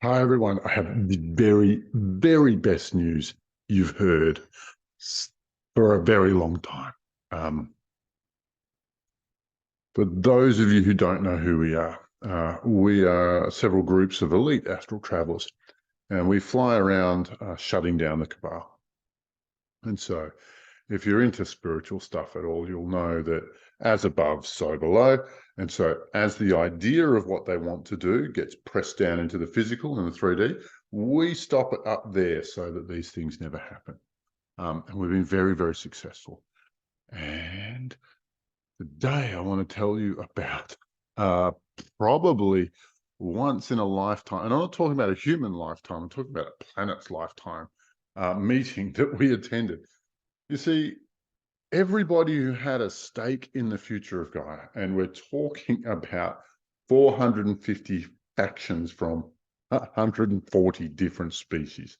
Hi, everyone. I have the very, very best news you've heard for a very long time. Um, for those of you who don't know who we are several groups of elite astral travelers, and we fly around shutting down the cabal. And so, if you're into spiritual stuff at all, you'll know that as above, so below. And so, as the idea of what they want to do gets pressed down into the physical and the 3D, we stop it up there so that these things never happen. And we've been very, very successful. And today I want to tell you about uh, probably once in a lifetime, and I'm not talking about a human lifetime, I'm talking about a planet's lifetime meeting that we attended. You see, everybody who had a stake in the future of Gaia, and we're talking about 450 factions from 140 different species.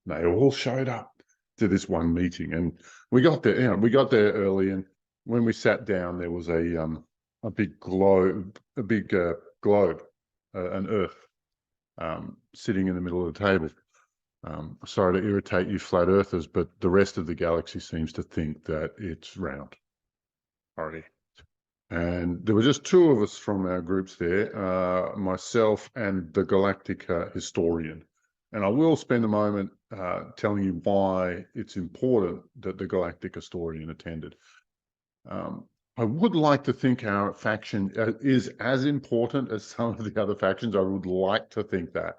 They all showed up to this one meeting, and we got there. We got there early, and when we sat down, there was a big globe, an Earth, sitting in the middle of the table. Sorry to irritate you flat earthers, but the rest of the galaxy seems to think that it's round already. And there were just two of us from our groups there, myself and the Galactic historian. And I will spend a moment telling you why it's important that the Galactic historian attended. I would like to think our faction is as important as some of the other factions. I would like to think that.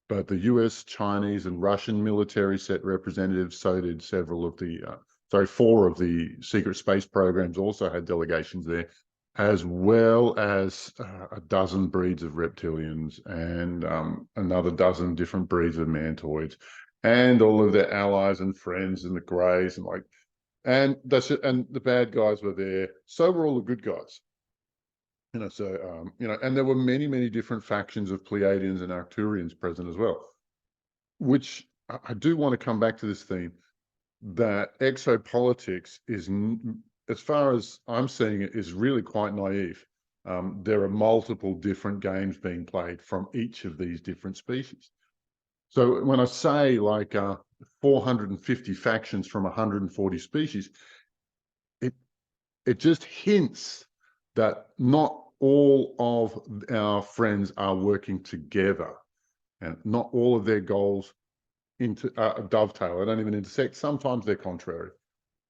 But the US, Chinese, and Russian military set representatives, so did several of the, four of the secret space programs also had delegations there, as well as a dozen breeds of reptilians and another dozen different breeds of mantoids, and all of their allies and friends and the greys and the bad guys were there. So were all the good guys. And there were many, many different factions of Pleiadians and Arcturians present as well, which I do want to come back to this theme that exopolitics is, as far as I'm seeing it, is really quite naive. There are multiple different games being played from each of these different species. So when I say 450 factions from 140 species, it it just hints that not all of our friends are working together, and not all of their goals into dovetail. They don't even intersect. Sometimes they're contrary.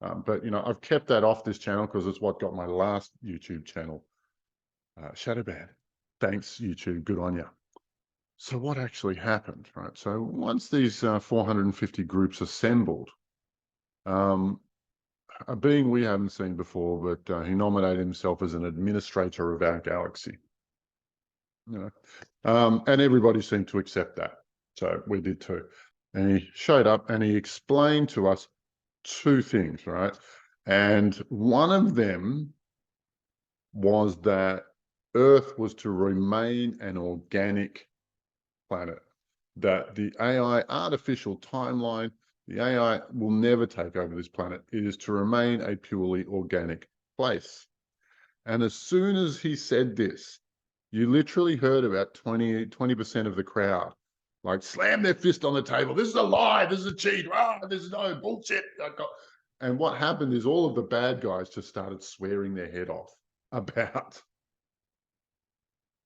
But I've kept that off this channel because it's what got my last YouTube channel shadow banned. Thanks, YouTube. Good on you. So what actually happened, right? So once these 450 groups assembled, um, a being we haven't seen before, but he nominated himself as an administrator of our galaxy. And everybody seemed to accept that. So we did too. And he showed up and he explained to us two things, right? And one of them was that Earth was to remain an organic planet, that the AI artificial timeline, the AI will never take over this planet. It is to remain a purely organic place. And as soon as he said this, you literally heard about 20% of the crowd like slam their fist on the table. This is a lie. This is a cheat. This is no bullshit. And what happened is all of the bad guys just started swearing their head off about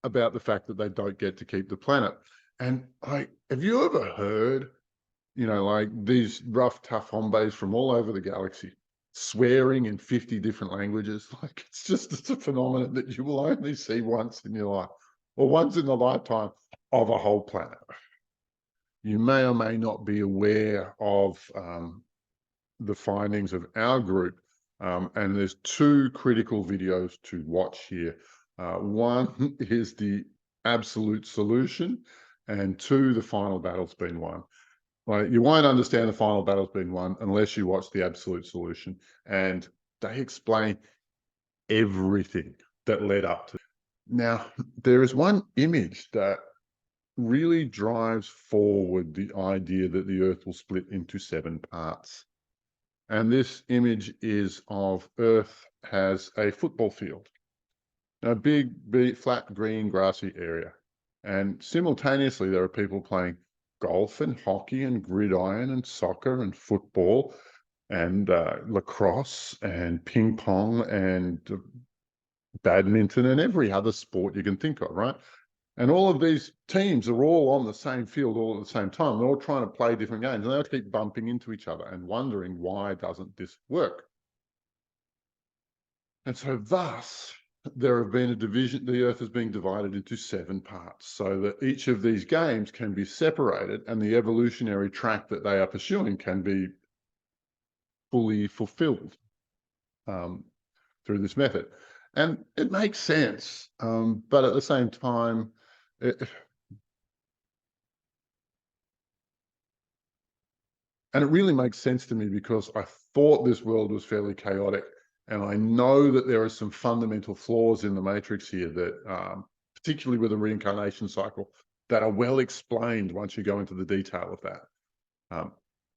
the fact that they don't get to keep the planet. And have you ever heard, these rough, tough hombres from all over the galaxy swearing in 50 different languages? It's a phenomenon that you will only see once in your life, or once in the lifetime of a whole planet. You may or may not be aware of the findings of our group, and there's two critical videos to watch here. One is the absolute solution, and two, the final battle's been won. You won't understand the final battle's been won unless you watch the absolute solution, and they explain everything that led up to it. Now, there is one image that really drives forward the idea that the Earth will split into 7 parts. And this image is of Earth has a football field, a big, flat, green, grassy area. And simultaneously, there are people playing golf and hockey and gridiron and soccer and football and lacrosse and ping pong and badminton and every other sport you can think of, right? And all of these teams are all on the same field all at the same time. They're all trying to play different games, and they all keep bumping into each other and wondering, why doesn't this work? And so thus, there have been a division. The Earth is being divided into 7 parts so that each of these games can be separated and the evolutionary track that they are pursuing can be fully fulfilled through this method. And it makes sense, but at the same time, and it really makes sense to me because I thought this world was fairly chaotic. And I know that there are some fundamental flaws in the matrix here that, particularly with the reincarnation cycle, that are well explained once you go into the detail of that.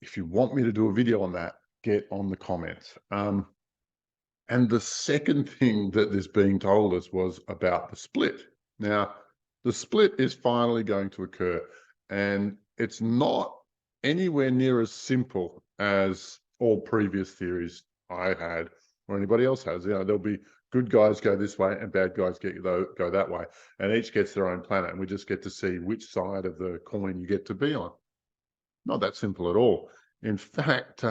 If you want me to do a video on that, get on the comments. And the second thing that this being told us was about the split. Now, the split is finally going to occur, and it's not anywhere near as simple as all previous theories I had or anybody else has. There'll be good guys go this way and bad guys go that way, and each gets their own planet, and we just get to see which side of the coin you get to be on. Not that simple at all. In fact,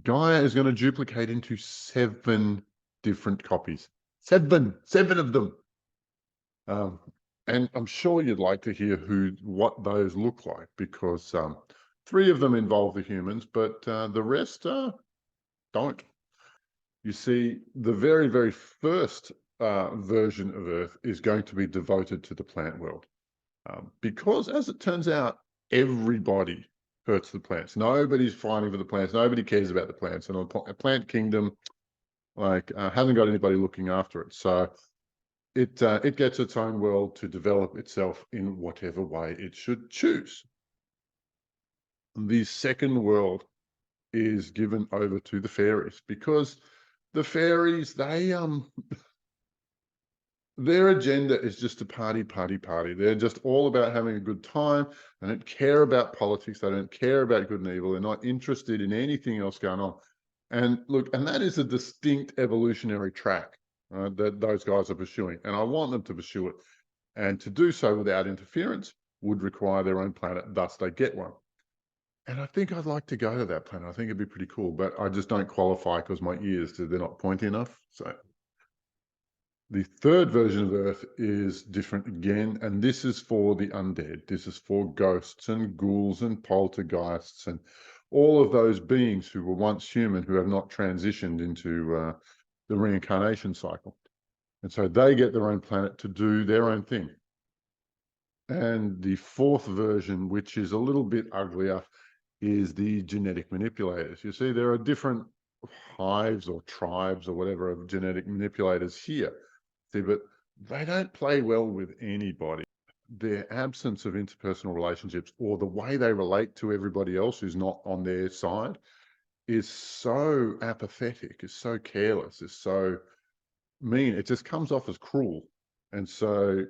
Gaia is going to duplicate into 7 different copies. Seven of them. And I'm sure you'd like to hear what those look like, because 3 of them involve the humans, but the rest don't. You see, the very, very first version of Earth is going to be devoted to the plant world, because, as it turns out, everybody hurts the plants. Nobody's fighting for the plants. Nobody cares about the plants, and a plant kingdom hasn't got anybody looking after it. So it gets its own world to develop itself in whatever way it should choose. The second world is given over to the fairies, because the fairies, their agenda is just to party. They're just all about having a good time. They don't care about politics. They don't care about good and evil. They're not interested in anything else going on. And look, and that is a distinct evolutionary track that those guys are pursuing. And I want them to pursue it. And to do so without interference would require their own planet. Thus, they get one. And I think I'd like to go to that planet. I think it'd be pretty cool, but I just don't qualify because my ears, they're not pointy enough. So the third version of Earth is different again, and this is for the undead. This is for ghosts and ghouls and poltergeists and all of those beings who were once human who have not transitioned into the reincarnation cycle. And so they get their own planet to do their own thing. And the fourth version, which is a little bit uglier, is the genetic manipulators. You see, there are different hives or tribes or whatever of genetic manipulators here. See, but they don't play well with anybody. Their absence of interpersonal relationships, or the way they relate to everybody else who's not on their side, is so apathetic, is so careless, is so mean. It just comes off as cruel. And so,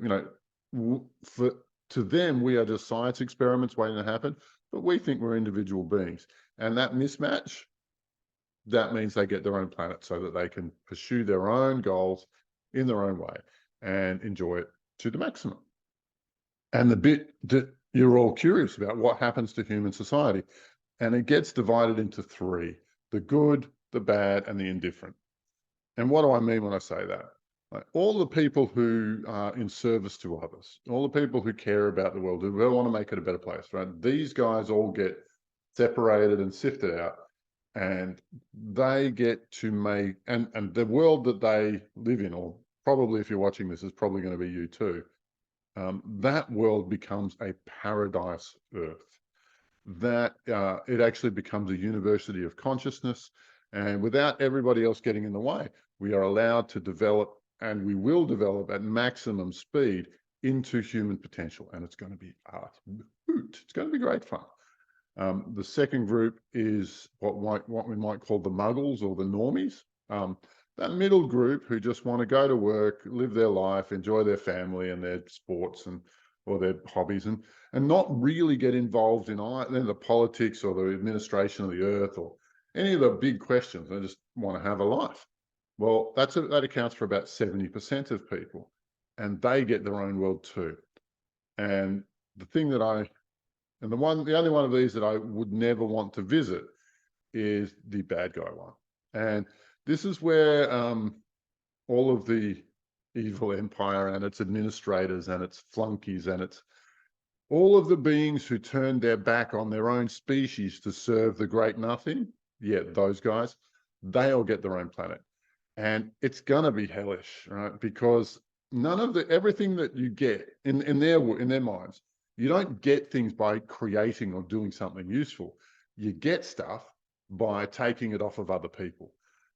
to them, we are just science experiments waiting to happen, but we think we're individual beings. And that mismatch, that means they get their own planet so that they can pursue their own goals in their own way and enjoy it to the maximum. And the bit that you're all curious about, what happens to human society? And it gets divided into 3: the good, the bad, and the indifferent. And what do I mean when I say that? Like, all the people who are in service to others, all the people who care about the world, who want to make it a better place, right? These guys all get separated and sifted out, and they get to make, and the world that they live in, or probably if you're watching this, is probably going to be you too. That world becomes a paradise Earth. That it actually becomes a university of consciousness, and without everybody else getting in the way, we are allowed to develop, and we will develop at maximum speed into human potential, and it's going to be art. It's going to be great fun. The second group is what we might call the muggles, or the normies. That middle group who just want to go to work, live their life, enjoy their family and their sports, and or their hobbies, and not really get involved in the politics or the administration of the earth or any of the big questions. They just want to have a life. Well, that accounts for about 70% of people, and they get their own world too. And the thing that the only one of these that I would never want to visit is the bad guy one. And this is where all of the evil empire and its administrators and its flunkies and its all of the beings who turned their back on their own species to serve the great nothing, those guys, they all get their own planet. And it's gonna be hellish, right? Because everything that you get in their minds, you don't get things by creating or doing something useful. You get stuff by taking it off of other people.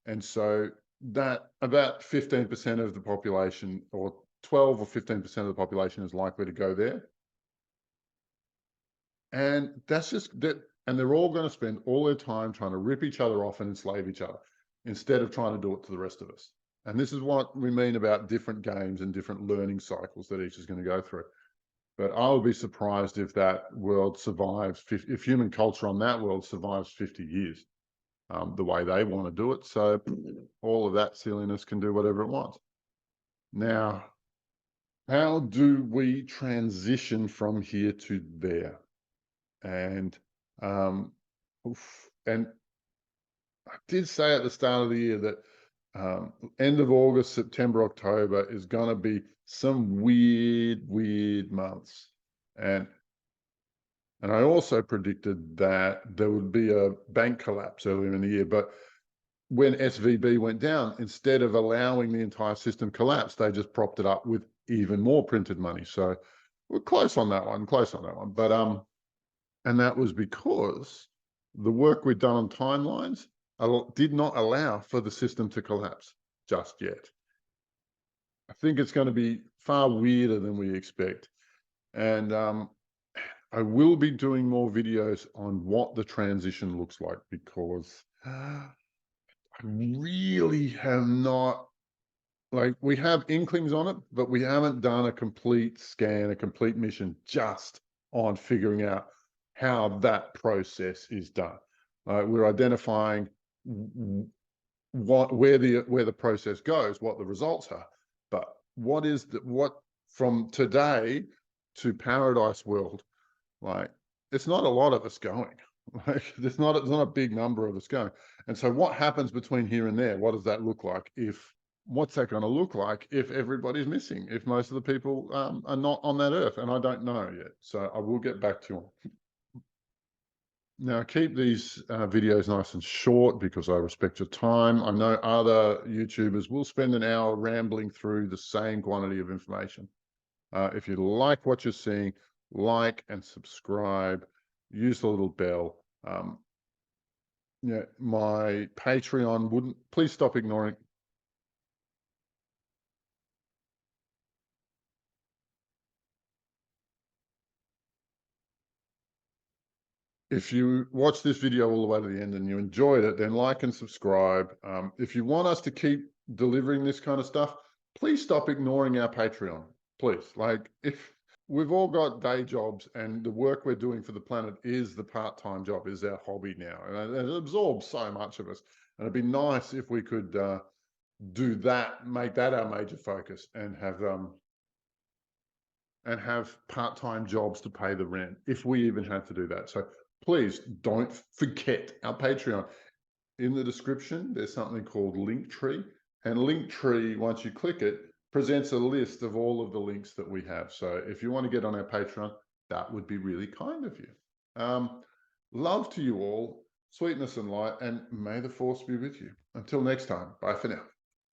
And so that about 15% of the population, or 12 or 15% of the population, is likely to go there. And that's just that. And they're all going to spend all their time trying to rip each other off and enslave each other instead of trying to do it to the rest of us. And this is what we mean about different games and different learning cycles that each is going to go through. But I would be surprised if that world survives, if human culture on that world survives 50 years, the way they want to do it. So all of that silliness can do whatever it wants. Now, how do we transition from here to there? And I did say at the start of the year that end of August, September, October is going to be some weird months. And I also predicted that there would be a bank collapse earlier in the year. But when SVB went down, instead of allowing the entire system collapse, they just propped it up with even more printed money. So we're close on that one. But and that was because the work we'd done on timelines did not allow for the system to collapse just yet. I think it's going to be far weirder than we expect. And I will be doing more videos on what the transition looks like, because I really have not, like, we have inklings on it, but we haven't done a complete scan, a complete mission just on figuring out how that process is done. We're identifying where the process goes, what the results are, but what from today to Paradise World, like, it's not a lot of us going. Like, there's not a big number of us going. And so what happens between here and there? What does that look like? What's that going to look like if everybody's missing, if most of the people are not on that earth? And I don't know yet. So I will get back to you on. Now, keep these videos nice and short because I respect your time. I know other YouTubers will spend an hour rambling through the same quantity of information. If you like what you're seeing, like and subscribe, use the little bell. My Patreon please stop ignoring. If you watch this video all the way to the end and you enjoyed it, then like and subscribe. If you want us to keep delivering this kind of stuff, please stop ignoring our Patreon. Please, like, if we've all got day jobs and the work we're doing for the planet is the part-time job, is our hobby now, and it absorbs so much of us. And it'd be nice if we could do that, make that our major focus, and have part-time jobs to pay the rent, if we even had to do that. So please don't forget our Patreon. In the description, there's something called Linktree, and Linktree, once you click it, presents a list of all of the links that we have. So if you want to get on our Patreon, that would be really kind of you. Love to you all, sweetness and light, and may the force be with you. Until next time, bye for now.